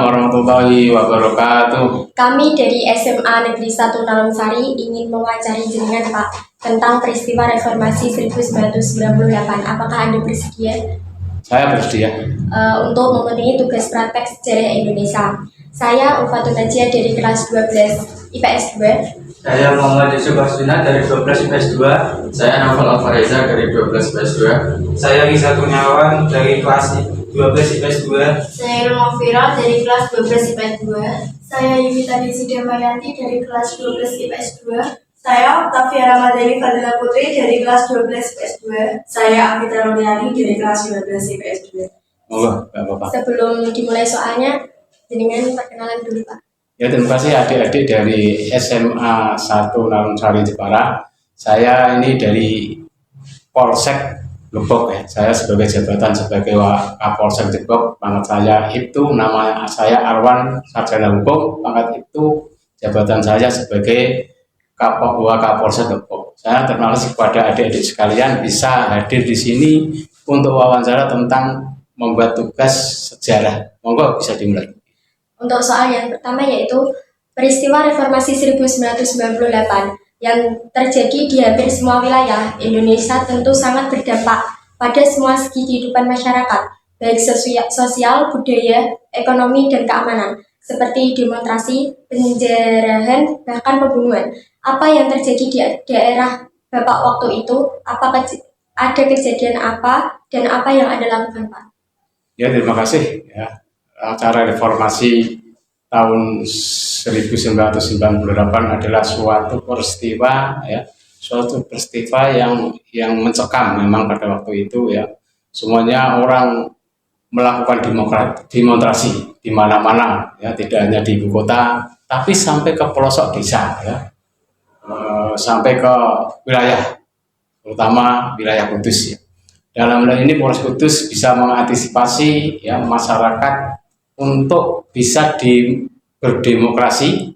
warahmatullahi wabarakatuh. Kami dari SMA Negeri 1 Tarunsari ingin mewawancari jenengan Pak tentang peristiwa reformasi 1998. Apakah Anda bersedia? Saya bersedia. Untuk memenuhi tugas praktek sejarah Indonesia. Saya Ufatun Najia dari kelas 12 IPS 2. Saya Muhammad Yusuf Arsuna dari 12 IPS 2. Saya Naufal Alfareza dari 12 IPS 2. Saya Risa Kurniawan dari kelas 12 IPS 2. Saya Irma Fira dari kelas 12 IPS 2. Saya Yunita Desida Mayanti dari kelas 12 IPS 2. Saya Octavia Ramadhani Fadila Putri dari kelas 12 IPS 2. Saya Amita Rodiani dari kelas 12 IPS 2. Bapak. Sebelum dimulai soalnya, jenengan perkenalan dulu Pak. Ya, terima kasih adik-adik dari SMA 1 Tarunsari Jepara. Saya ini dari Polsek Gembok ya. Saya sebagai jabatan sebagai Kapolsek Gembok. Pangkat saya itu nama saya Arwan Sarjana Hukum. Pangkat itu jabatan saya sebagai Kapolsek Gembok. Saya terima kasih kepada adik-adik sekalian bisa hadir di sini untuk wawancara tentang membuat tugas sejarah. Monggo bisa dimulai. Untuk soal yang pertama yaitu peristiwa reformasi 1998 yang terjadi di hampir semua wilayah Indonesia tentu sangat berdampak pada semua segi kehidupan masyarakat, baik sosial, budaya, ekonomi, dan keamanan, seperti demonstrasi, penjarahan, bahkan pembunuhan. Apa yang terjadi di daerah Bapak waktu itu? Apakah ada kejadian apa dan apa yang Anda lakukan, Pak? Ya, terima kasih ya. Acara reformasi tahun 1998 adalah suatu peristiwa ya, suatu peristiwa yang mencekam memang pada waktu itu ya. Semuanya orang melakukan demonstrasi di mana-mana ya, tidak hanya di ibu kota tapi sampai ke pelosok desa ya. Sampai ke wilayah terutama wilayah Kudus ya. Dalam hal ini Polres Kudus bisa mengantisipasi ya masyarakat untuk bisa berdemonstrasi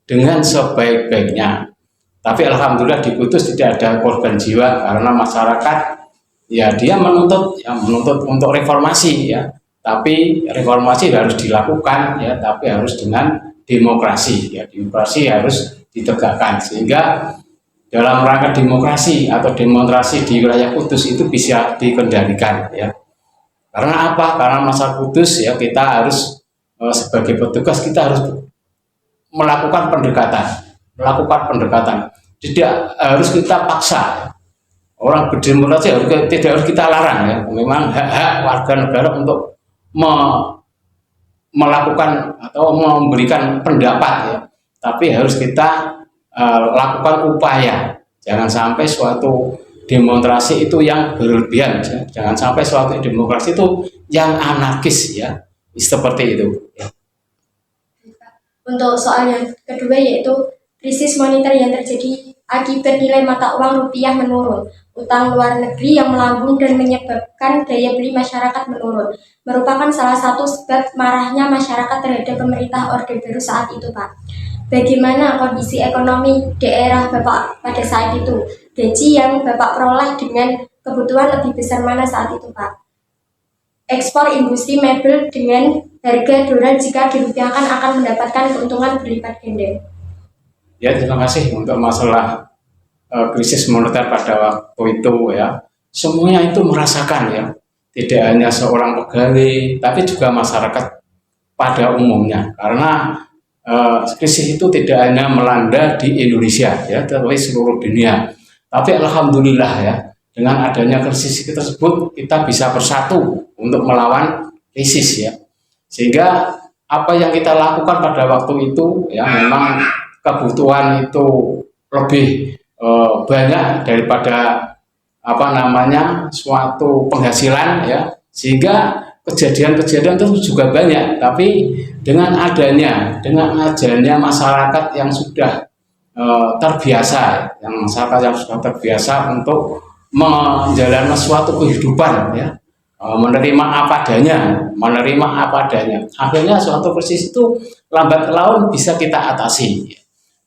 dengan sebaik-baiknya. Tapi alhamdulillah di Kudus tidak ada korban jiwa karena masyarakat ya dia menuntut untuk reformasi ya. Tapi reformasi harus dilakukan ya, tapi harus dengan demokrasi ya. Demokrasi harus ditegakkan sehingga dalam rangka demokrasi atau demonstrasi di wilayah Kudus itu bisa dikendalikan ya. Karena apa? Karena masa Kudus ya kita harus sebagai petugas kita harus melakukan pendekatan. Tidak harus kita paksa. Orang berdemonstrasi tidak harus kita larang ya. Memang hak-hak warga negara untuk melakukan atau memberikan pendapat ya. Tapi harus kita lakukan upaya. Jangan sampai suatu demonstrasi itu yang berlebihan ya. Jangan sampai suatu demonstrasi itu yang anarkis ya. Seperti itu ya. Untuk soal yang kedua yaitu krisis moneter yang terjadi akibat nilai mata uang rupiah menurun, utang luar negeri yang melambung dan menyebabkan daya beli masyarakat menurun, merupakan salah satu sebab marahnya masyarakat terhadap pemerintah Orde Baru saat itu, Pak. Bagaimana kondisi ekonomi daerah Bapak pada saat itu? Gaji yang Bapak peroleh dengan kebutuhan lebih besar mana saat itu, Pak? Ekspor industri mebel dengan harga dolar jika dirupiahkan akan mendapatkan keuntungan berlipat ganda. Ya, terima kasih untuk masalah krisis moneter pada waktu itu ya. Semuanya itu merasakan ya. Tidak hanya seorang pegawai, tapi juga masyarakat pada umumnya. Karena krisis itu tidak hanya melanda di Indonesia ya, tapi seluruh dunia. Tapi alhamdulillah ya, dengan adanya krisis tersebut kita bisa bersatu untuk melawan krisis ya. Sehingga apa yang kita lakukan pada waktu itu ya memang kebutuhan itu lebih banyak daripada suatu penghasilan ya. Sehingga kejadian-kejadian itu juga banyak, tapi dengan adanya masyarakat yang sudah terbiasa untuk menjalani suatu kehidupan ya, menerima apa adanya. Akhirnya suatu krisis itu lambat laun bisa kita atasi.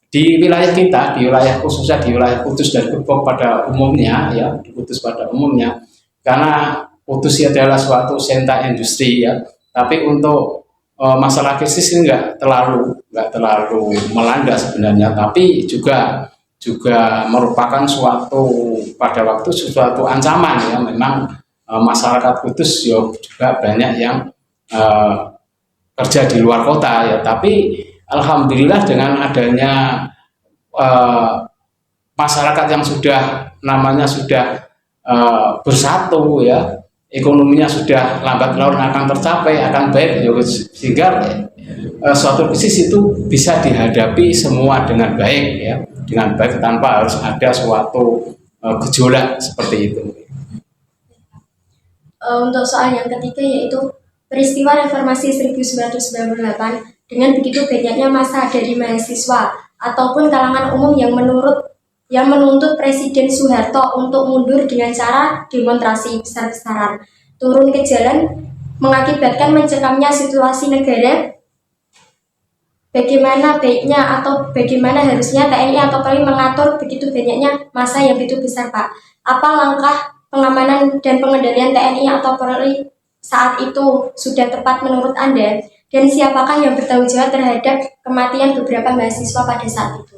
Di wilayah kita, khususnya di wilayah Kudus dan Gembok pada umumnya ya, di Kudus pada umumnya, karena Kudus adalah suatu sentra industri ya, tapi untuk masalah krisis ini nggak terlalu melanda sebenarnya, tapi juga merupakan suatu ancaman ya. Memang masyarakat Kudus juga banyak yang kerja di luar kota ya, tapi alhamdulillah dengan adanya masyarakat yang sudah bersatu ya, ekonominya sudah lambat laun akan tercapai, akan baik ya, sehingga suatu krisis itu bisa dihadapi semua dengan baik ya, dengan baik tanpa harus ada suatu gejolak seperti itu. Untuk soal yang ketiga yaitu peristiwa reformasi 1998 dengan begitu banyaknya massa dari mahasiswa ataupun kalangan umum yang menuntut Presiden Soeharto untuk mundur dengan cara demonstrasi besar-besaran, turun ke jalan, mengakibatkan mencekamnya situasi negara. Bagaimana baiknya atau bagaimana harusnya TNI atau Polri mengatur begitu banyaknya massa yang begitu besar, Pak? Apa langkah pengamanan dan pengendalian TNI atau Polri saat itu sudah tepat menurut Anda? Dan siapakah yang bertanggung jawab terhadap kematian beberapa mahasiswa pada saat itu?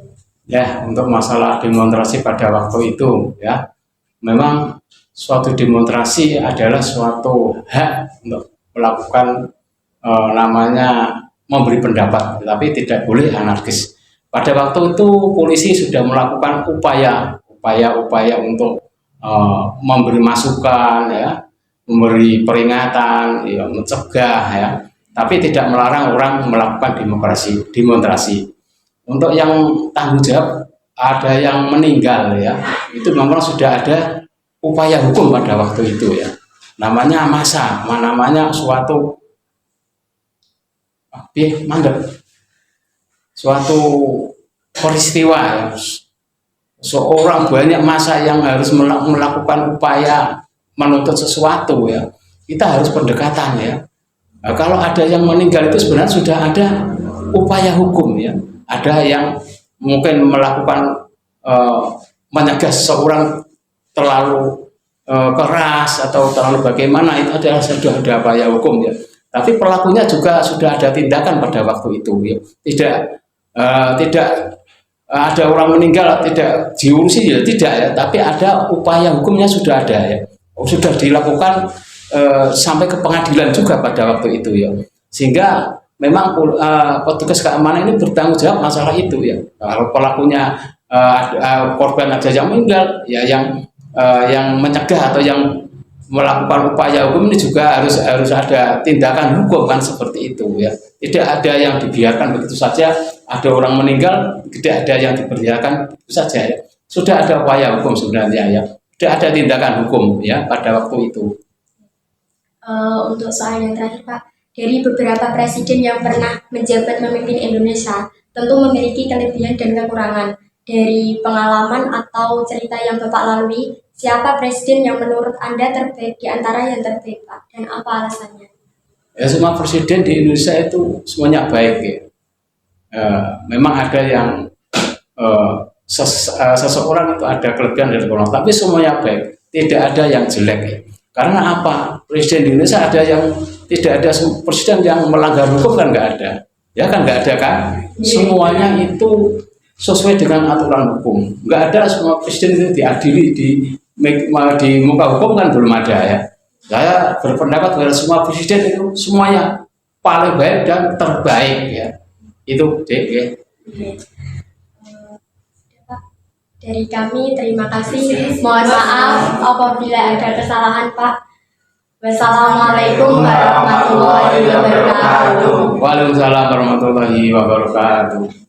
Ya, untuk masalah demonstrasi pada waktu itu ya, memang suatu demonstrasi adalah suatu hak untuk melakukan namanya memberi pendapat, tapi tidak boleh anarkis. Pada waktu itu polisi sudah melakukan upaya untuk memberi masukan ya, memberi peringatan ya, mencegah ya, tapi tidak melarang orang melakukan demonstrasi. Untuk yang tanggung jawab, ada yang meninggal ya, itu memang sudah ada upaya hukum pada waktu itu ya, namanya massa, namanya suatu peristiwa ya. Seorang banyak massa yang harus melakukan upaya menuntut sesuatu ya, kita harus pendekatan ya. Nah, kalau ada yang meninggal itu sebenarnya sudah ada upaya hukum ya, ada yang mungkin melakukan menyegah seseorang terlalu keras atau terlalu bagaimana, itu adalah sudah ada upaya hukum ya. Tapi pelakunya juga sudah ada tindakan pada waktu itu ya. Tidak ada orang meninggal tidak diurusi ya, tidak ya, tapi ada upaya hukumnya sudah ada ya, sudah dilakukan sampai ke pengadilan juga pada waktu itu ya, sehingga memang petugas keamanan ini bertanggung jawab masalah itu ya. Kalau pelakunya korban aja yang meninggal ya, yang mencegah atau yang melakukan upaya hukum ini juga harus ada tindakan hukum kan, seperti itu ya. Tidak ada yang dibiarkan begitu saja, ada orang meninggal tidak ada yang dibiarkan begitu saja ya. Sudah ada upaya hukum sebenarnya ya, sudah ada tindakan hukum ya pada waktu itu. Untuk soal yang terakhir, Pak, dari beberapa presiden yang pernah menjabat memimpin Indonesia tentu memiliki kelebihan dan kekurangan. Dari pengalaman atau cerita yang Bapak lalui, siapa presiden yang menurut Anda terbaik di antara yang terbaik, Pak? Dan apa alasannya? Ya, semua presiden di Indonesia itu semuanya baik ya. Memang ada yang seseorang itu ada kelebihan dan kekurangan, tapi semuanya baik, tidak ada yang jelek ya. Karena apa? Presiden di Indonesia ada yang tidak ada presiden yang melanggar hukum kan, nggak ada. Ya kan, nggak ada kan? Semuanya itu sesuai dengan aturan hukum. Nggak ada semua presiden itu diadili di muka hukum kan, belum ada ya. Saya berpendapat bahwa semua presiden itu semuanya paling baik dan terbaik ya. Itu ya. Dari kami terima kasih. Mohon maaf apabila ada kesalahan, Pak. Wassalamualaikum warahmatullahi wabarakatuh. Waalaikumsalam warahmatullahi wabarakatuh.